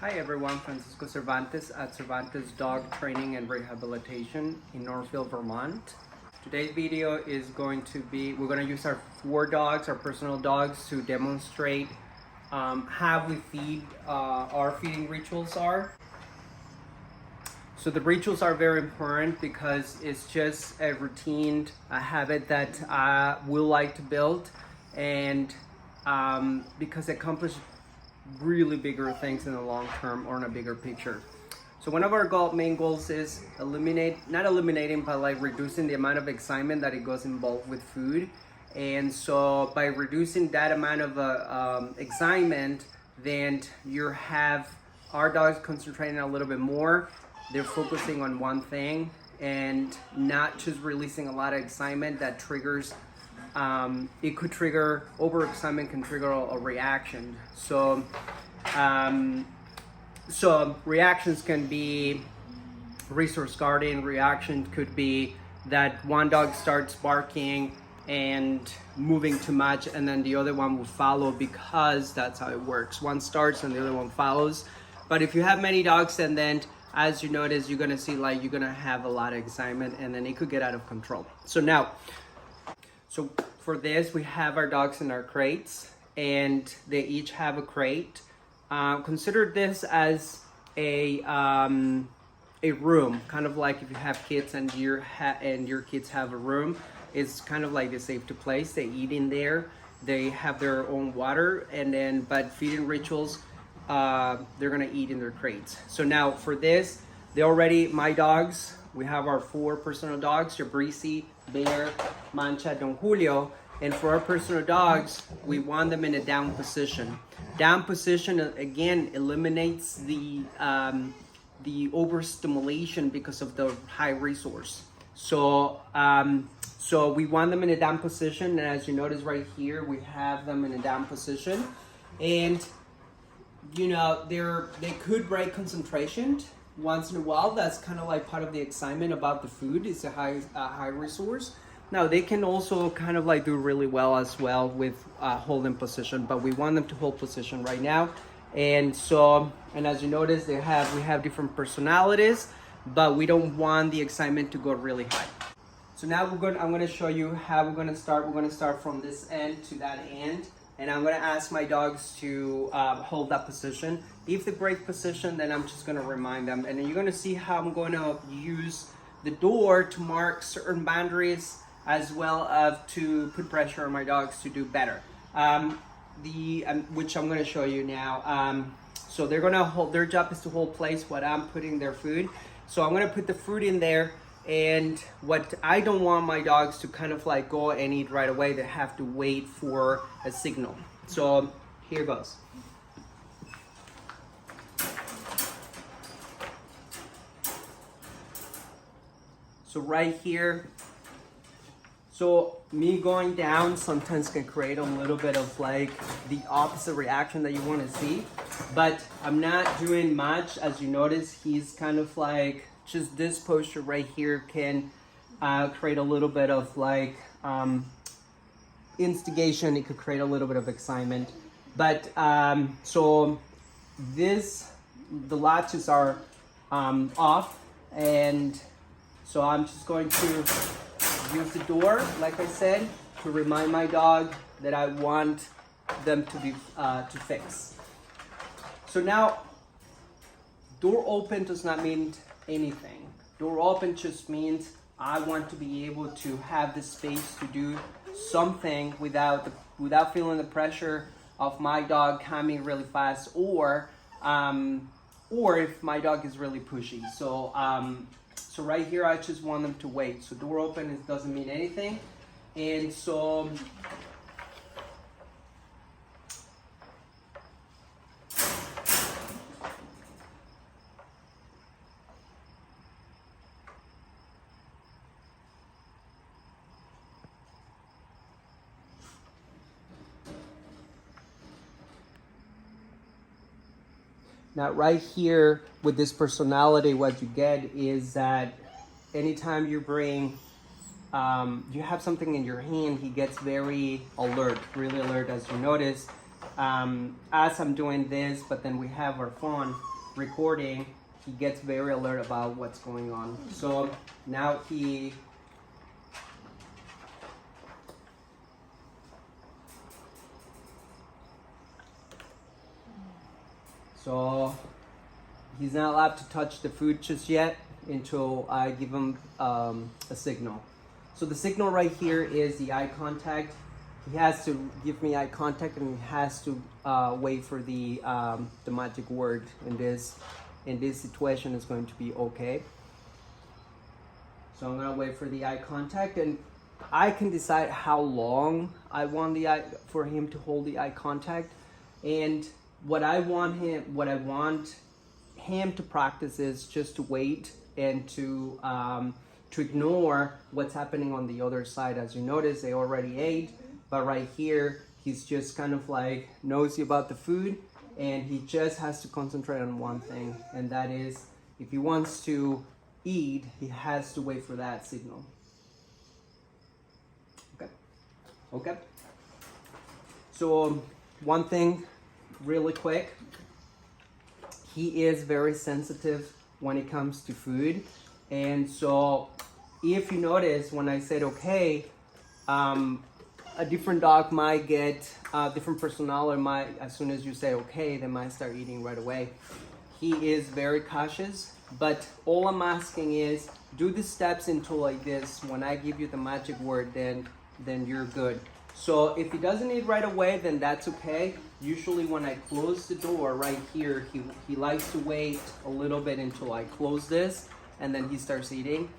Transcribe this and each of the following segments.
Hi everyone, Francisco Cervantes at Cervantes Dog Training and Rehabilitation in Northfield, Vermont. Today's video is going to be, we're going to use our 4 dogs, our personal dogs, to demonstrate how we feed, our feeding rituals are. So the rituals are very important because it's just a routine, a habit that we like to build, and because it accomplishes really bigger things in the long term or in a bigger picture. So one of our main goals is not eliminating, but like reducing the amount of excitement that it goes involved with food. And so by reducing that amount of excitement, then you have our dogs concentrating a little bit more. They're focusing on one thing and not just releasing a lot of excitement that triggers it could trigger overexcitement, can trigger a reaction. So reactions can be resource guarding. Reaction could be that one dog starts barking and moving too much, and then the other one will follow, because that's how it works. One starts and the other one follows. But if you have many dogs, and then as you notice, you're gonna see like you're gonna have a lot of excitement, and then it could get out of control. So for this, we have our dogs in our crates, and they each have a crate. Consider this as a room, kind of like if you have kids and your kids have a room. It's kind of like a safety place. They eat in there. They have their own water, but feeding rituals, they're gonna eat in their crates. So now for this, my dogs, we have our 4 personal dogs, Jabrizi, Bear, Mancha, Don Julio. And for our personal dogs, we want them in a down position. Down position, again, eliminates the overstimulation because of the high resource. So we want them in a down position. And as you notice right here, we have them in a down position. And, you know, they could break concentration once in a while. That's kind of like part of the excitement about the food. It's a high resource. Now they can also kind of like do really well as well with holding position, but we want them to hold position right now. And as you notice, we have different personalities, but we don't want the excitement to go really high. So now I'm going to show you how we're going to start. We're going to start from this end to that end, and I'm going to ask my dogs to hold that position. If they break position, then I'm just going to remind them, and then you're going to see how I'm going to use the door to mark certain boundaries, as well as to put pressure on my dogs to do better, which I'm going to show you now. So they're going to hold, their job is to hold place while I'm putting their food. So I'm going to put the food in there, and what I don't want my dogs to kind of like go and eat right away. They have to wait for a signal. So here goes. So right here, so me going down sometimes can create a little bit of like the opposite reaction that you want to see, but I'm not doing much. As you notice, he's kind of like, just this posture right here can create a little bit of like instigation. It could create a little bit of excitement, but so the latches are off, and so I'm just going to use the door, like I said, to remind my dog that I want them to fix. So now, door open does not mean anything. Door open just means I want to be able to have the space to do something without feeling the pressure of my dog coming really fast, or if my dog is really pushy. So right here, I just want them to wait. So door open doesn't mean anything. And so now right here with this personality, what you get is that anytime you bring, you have something in your hand, he gets very alert, really alert, as you notice. As I'm doing this, but then we have our phone, recording, he gets very alert about what's going on. So now he's not allowed to touch the food just yet until I give him a signal. So the signal right here is the eye contact. He has to give me eye contact, and he has to wait for the magic word. In this situation, is going to be okay. So I'm gonna wait for the eye contact, and I can decide how long I want for him to hold the eye contact. And what I want him to practice is just to wait and to ignore what's happening on the other side. As you notice, they already ate, but right here he's just kind of like nosy about the food, and he just has to concentrate on one thing, and that is, if he wants to eat, he has to wait for that signal. Okay. So one thing really quick, he is very sensitive when it comes to food. And so if you notice, when I said okay, a different dog might get different personality, might, as soon as you say okay, they might start eating right away. He is very cautious, but all I'm asking is do the steps until like this. When I give you the magic word, then you're good. So if he doesn't eat right away, then that's okay. Usually when I close the door right here, he likes to wait a little bit until I close this, and then he starts eating.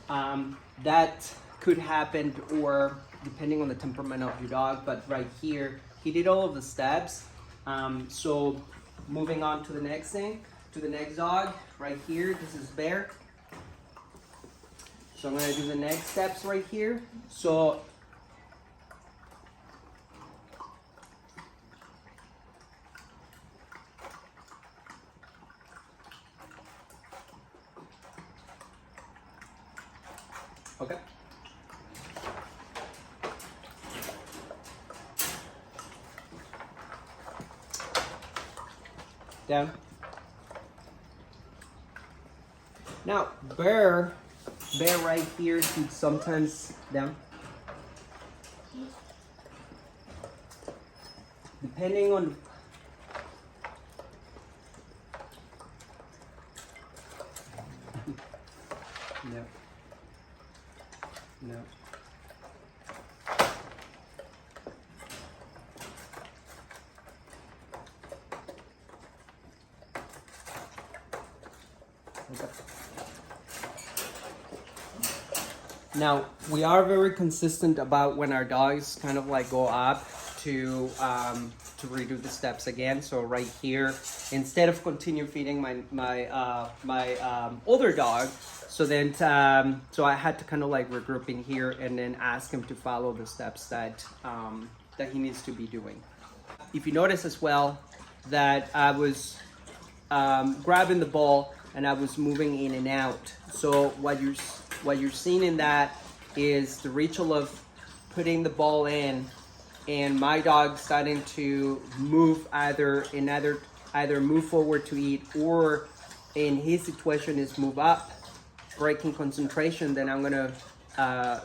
That could happen, or depending on the temperament of your dog, but right here, he did all of the steps. So moving on to the next thing, to the next dog, right here, this is Bear. So I'm gonna do the next steps right here. So okay. Down. Now, Bear right here, he sometimes down. Depending on no. No. Okay. Now, we are very consistent about when our dogs kind of like go up to redo the steps again. So right here, instead of continue feeding my older dog, so then so I had to kind of like regroup in here and then ask him to follow the steps that he needs to be doing. If you notice as well that I was grabbing the ball and I was moving in and out. So what you're seeing in that is the ritual of putting the ball in, and my dog starting to move either move forward to eat, or in his situation is move up, breaking concentration. Then I'm gonna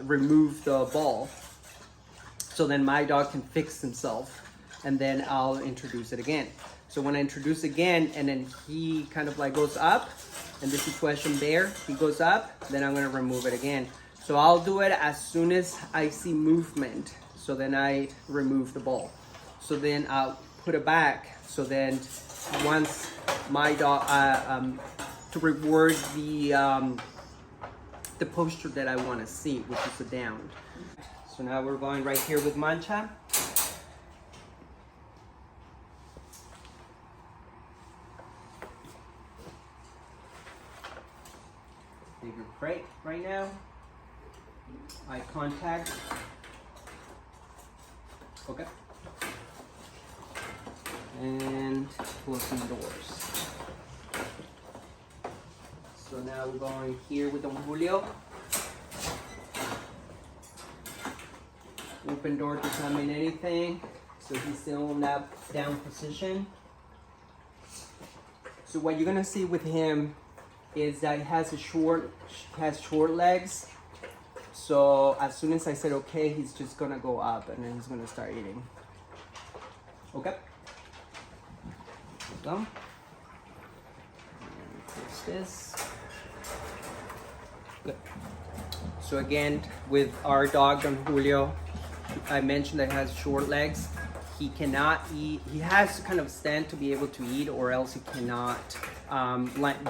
remove the ball, so then my dog can fix himself, and then I'll introduce it again. So when I introduce again, and then he kind of like goes up, in this situation there, he goes up, then I'm gonna remove it again. So I'll do it as soon as I see movement. So then I remove the ball. So then I'll put it back. So then once my dog, to reward the posture that I wanna see, which is the down. So now we're going right here with Mancha. Bigger crate right now. Eye contact. Okay. And closing the doors. So now we're going here with Don Julio. Open door to come in anything. So he's still in that down position. So what you're gonna see with him is that he has short legs. So as soon as I said okay, he's just gonna go up and then he's gonna start eating. Okay. Done. Close this. Good. So again, with our dog Don Julio, I mentioned that he has short legs. He cannot eat. He has to kind of stand to be able to eat, or else he cannot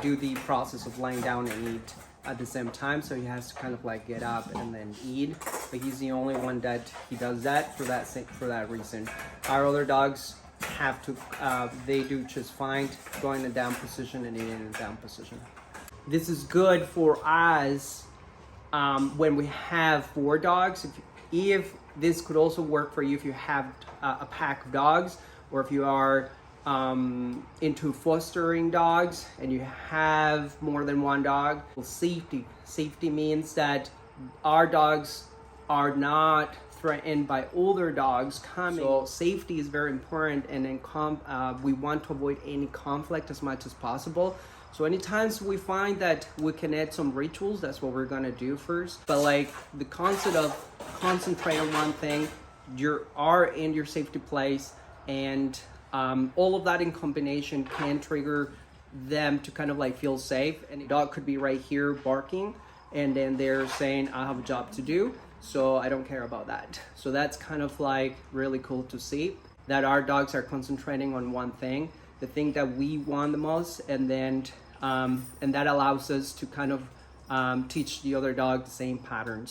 do the process of lying down and eat at the same time. So he has to kind of like get up and then eat. But he's the only one that he does that for that reason. Our other dogs have to. They do just fine going in a down position and eating in a down position. This is good for us when we have 4 dogs. If this could also work for you if you have a pack of dogs, or if you are into fostering dogs and you have more than 1 dog. Well, safety means that our dogs are not threatened by older dogs coming. So safety is very important, and then we want to avoid any conflict as much as possible. So anytime we find that we can add some rituals, that's what we're gonna do first. But like the concept of concentrate on one thing, you are in your safety place, and all of that in combination can trigger them to kind of like feel safe. And the dog could be right here barking, and then they're saying, I have a job to do, so I don't care about that. So that's kind of like really cool to see that our dogs are concentrating on one thing, the thing that we want the most, and then and that allows us to kind of teach the other dog the same patterns.